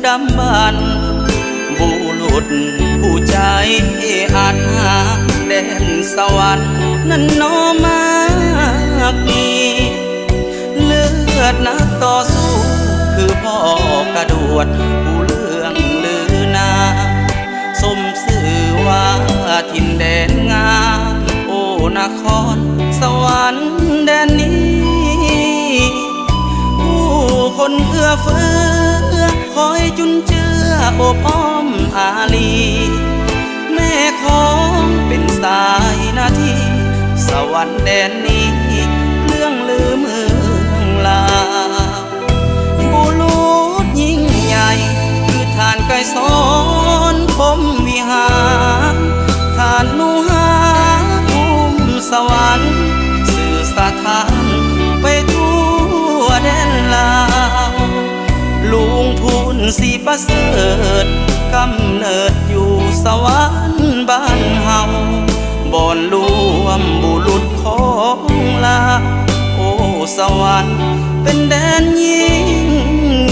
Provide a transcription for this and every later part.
ดำบรรพ์บุรุษผู้ใจอาจหาแดนสวรรค์นั้นน้อมากมีเลือดนักต่อสู้คือพ่อกระดวดผู้เรื่องลือนาสมสื่อว่าถิ่นแดนงามโอ้นครสวรรค์แดนนี้ผู้คนเอื้อเฟื้อคอยจุนเจือโอบอ้อมอารีแม่ของเป็นสายนาทีสวรรค์แดนนี้เรื่องลือเมืองลาวบุรุษยิ่งใหญ่คือทานไกรสอนพรหมวิหารทานนุหาภูมิสวรรค์สื่อสถานไปทั่วแดนลาวลุงพูนสีประเสริฐกำเนิดอยู่สวรรค์บ้านเฮาบ่อนรวมบุรุษของลาวโอ้สวรรค์เป็นแดนยิ่ง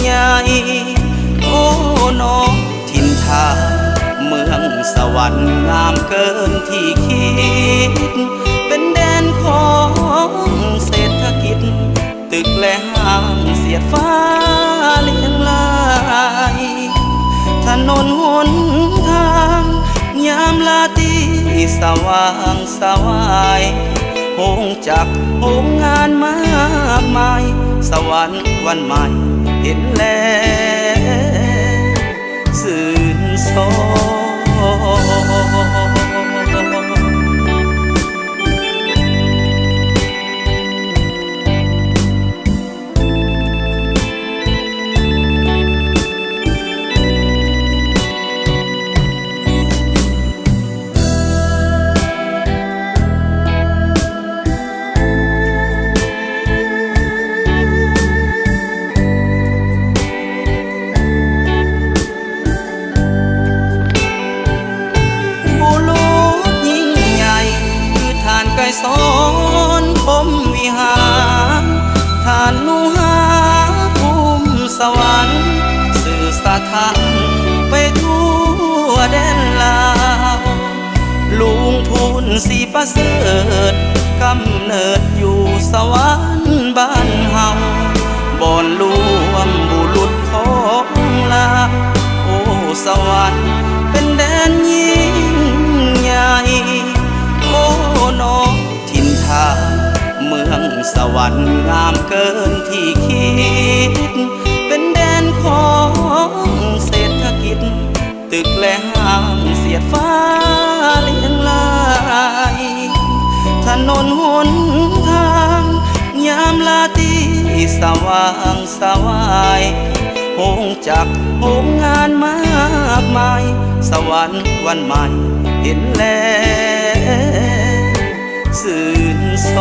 ใหญ่โอ้น้องถิ่นทางเมืองสวรรค์งามเกินที่คิดเป็นแดนของเศรษฐกิจตึกและห้างเสียดฟ้าเลี้ยงลายถนนหนทางยามลาตรีสว่างสวายโฮงจักโฮงงานมากมายสวรรค์วันใหม่เห็นแล้วสื่นโซสอนพรหมวิหารทานนุหาภูมิสวรรค์สื่อสถานไปทั่วแดนลาวลุงพูนสีประเสริฐกำเนิดอยู่สวรรค์บ้านเฮาบ่อนรวมบุรุษของลาวโอ้สวรรค์เป็นแดนยิ่งใหญ่โอ้น้องถิ่นทางเมืองสวรรค์งามเกินที่คิดเป็นแดนของเศรษฐกิจตึกและห้างเสียดฟ้าเลี้ยงลายถนนหนทางยามลาตรีสว่างสวายโฮงจักโฮงงานมากมายสวรรค์วันใหม่เห็นแล้วสื่นโซ